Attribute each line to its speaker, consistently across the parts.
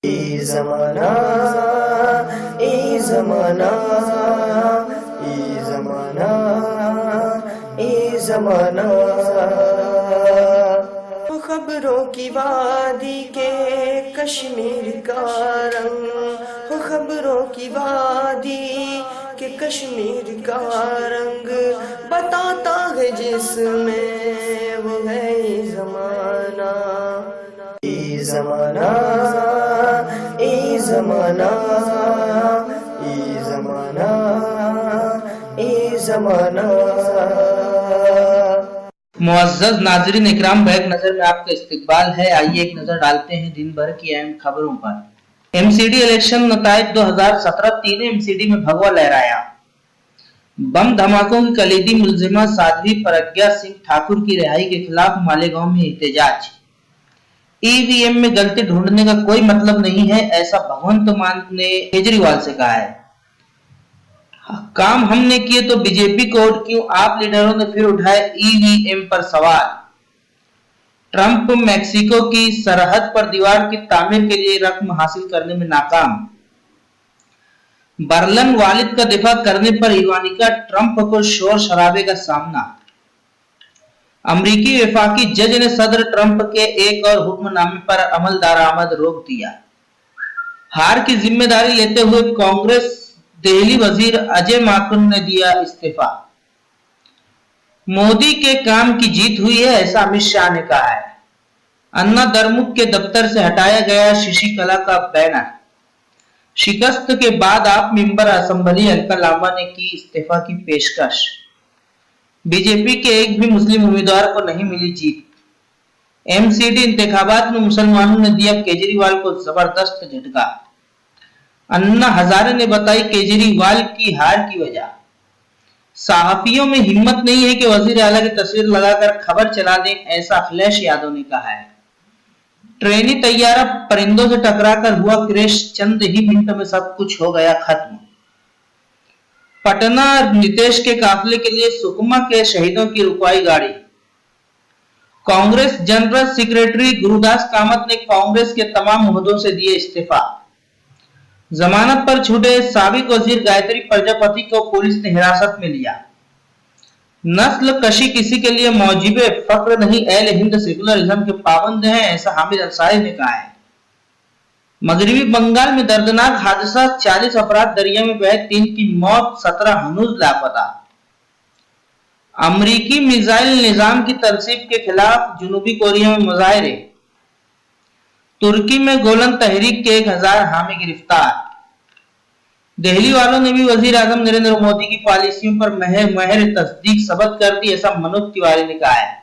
Speaker 1: ज़माना ए ज़माना ए ज़माना ए ज़माना। खबरों की वादी के कश्मीर का रंग, खबरों की वादी के कश्मीर का रंग बताता है जिसमें वो है ज़माना। ए ज़माना ए ज़माना ए ज़माना ए ज़माना।
Speaker 2: मुअज़्ज़ज़ नाज़रीन इकराम, बैक नजर में आपका इस्तकबाल है। आइए एक नजर डालते हैं दिन भर की अहम खबरों पर। एमसीडी इलेक्शन नताइज 2017, तीनों एमसीडी में भगवा लहराया। बम धमाकों की कलीदी मुलजिमा साध्वी प्रज्ञा सिंह ठाकुर की रिहाई के खिलाफ मालेगांव में एहतजाज। ईवीएम में गलती ढूंढने का कोई मतलब नहीं है, ऐसा भगवंत मान ने केजरीवाल से कहा है। काम हमने किए तो बीजेपी को वोट क्यों, आप लीडरों ने फिर उठाए ईवीएम पर सवाल। ट्रंप मैक्सिको की सरहद पर दीवार की तामीर के लिए रकम हासिल करने में नाकाम। बर्लन वालिद का दिफा करने पर इवानिका ट्रंप को शोर शराबे का सामना। अमरीकी वफाकी जज ने सदर ट्रंप के एक और हुक्मनामे पर अमल दरामद रोक दिया। हार की जिम्मेदारी लेते हुए कांग्रेस दिल्ली वजीर अजय माकन ने दिया इस्तीफा। मोदी के काम की जीत हुई है, ऐसा अमित शाह ने कहा है। अन्ना द्रमुक के दफ्तर से हटाया गया शशिकला का बैनर। शिकस्त के बाद आप मेंबर असेंबली अलका लांबा ने की इस्तीफा की पेशकश। बीजेपी के एक भी मुस्लिम उम्मीदवार को नहीं मिली जीत। एमसीडी इंतखाबात में मुसलमानों ने दिया केजरीवाल को जबरदस्त झटका। अन्ना हजारे ने बताई केजरीवाल की हार की वजह। सहाफियों में हिम्मत नहीं है कि वजीर आला की तस्वीर लगाकर खबर चला दें, ऐसा अखिलेश यादव ने कहा है। ट्रेनी तैयारा परिंदों से टकराकर हुआ क्रैश, चंद ही मिनट में सब कुछ हो गया खत्म। पटना नीतीश के काफिले के लिए सुकमा के शहीदों की रुकवाई गाड़ी। कांग्रेस जनरल सेक्रेटरी गुरुदास कामत ने कांग्रेस के तमाम ओहदों से दिए इस्तीफा। जमानत पर छूटे साबिक वजीर गायत्री प्रजापति को पुलिस ने हिरासत में लिया। नस्ल कशी किसी के लिए मौजिबे फक्र नहीं, अहले हिंद सेकुलरिज्म के पाबंद हैं, ऐसा हामिद अंसारी ने कहा है। मगरबी बंगाल में दर्दनाक हादसा, 40 अफराद दरिया में बहे, 3 की मौत, 17 हनूज लापता। अमरीकी मिसाइल निजाम की तरसीब के खिलाफ जुनूबी कोरिया में मुजाहरे। तुर्की में गोलन तहरीक के 1000 हामी गिरफ्तार। दिल्ली वालों ने भी वजीर आजम नरेंद्र मोदी की पॉलिसियों पर महर तस्दीक सबक कर दी, ऐसा मनोज तिवारी ने कहा है।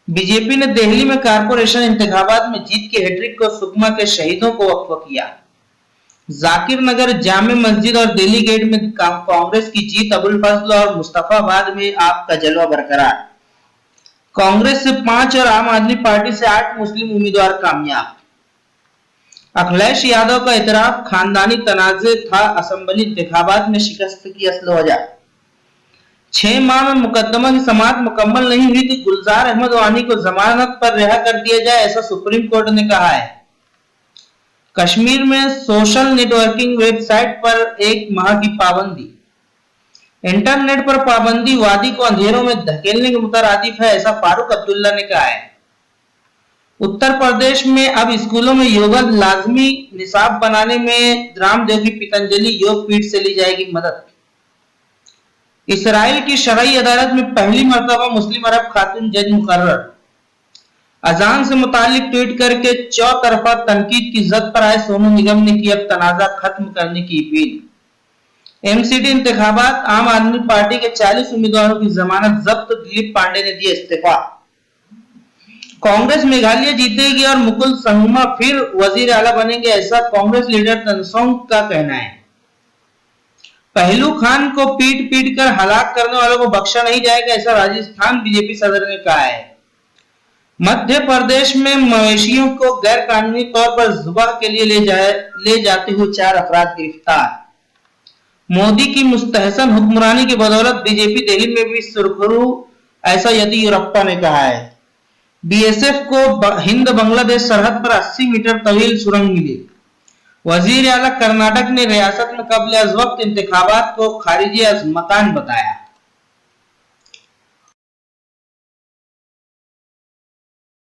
Speaker 2: बीजेपी ने दिल्ली में कारपोरेशन इंतखाबात में जीत के हैट्रिक को सुकमा के शहीदों को वक्फ किया। जाकिर नगर जामे मस्जिद और दिल्ली गेट में कांग्रेस की जीत, अबुल फजल और मुस्तफाबाद में आपका जलवा बरकरार। कांग्रेस से 5 और आम आदमी पार्टी से 8 मुस्लिम उम्मीदवार कामयाब। अखिलेश यादव का इतराफ, खानदानी तनाज़े था, असेंबली इंतखाबात में शिकस्त की असल वजह। 6 माह में मुकदमा की समाअत मुकम्मल नहीं हुई तो गुलजार अहमद वानी को जमानत पर रिहा कर दिया जाए, ऐसा सुप्रीम कोर्ट ने कहा है। कश्मीर में सोशल नेटवर्किंग वेबसाइट पर 1 माह की पाबंदी। इंटरनेट पर पाबंदी वादी को अंधेरों में धकेलने के मुतरादिफ है, ऐसा फारूक अब्दुल्ला ने कहा है। उत्तर प्रदेश में अब स्कूलों में योगा लाजमी निसाब बनाने में रामदेव की पतंजलि योग पीठ से ली जाएगी मदद। इसराइल की शरई अदालत में पहली मर्तबा मुस्लिम अरब खातून जज मुकर्रर। अजान से मुतालिक ट्वीट करके चौतरफा तनकीद की जद पर आए सोनू निगम ने की अब तनाजा खत्म करने की अपील। एमसीडी इंतखाबात, आम आदमी पार्टी के 40 उम्मीदवारों की जमानत जब्त, दिलीप पांडे ने दिया इस्तीफा। कांग्रेस मेघालय जीतेगी और मुकुल संगमा फिर वजीर आला बनेंगे, ऐसा कांग्रेस लीडर तनसोंग का कहना है। पहलू खान को पीट कर हलाक करने वालों को बख्शा नहीं जाएगा, ऐसा राजस्थान बीजेपी सदर ने कहा है। मध्य प्रदेश में मवेशियों को गैर कानूनी तौर पर जुबाह के लिए ले जाते हुए 4 अफराद गिरफ्तार। मोदी की मुस्तहसन हुक्मरानी की बदौलत बीजेपी दिल्ली में भी सुरखरू, ऐसा येदियुरप्पा ने कहा है। बीएसएफ को हिंद बांग्लादेश सरहद पर 80 मीटर तवील सुरंग मिली। वजीर आला कर्नाटक ने रियासत में कब्ल अज वक्त इंतखाबात को खारिजी अज मकान बताया।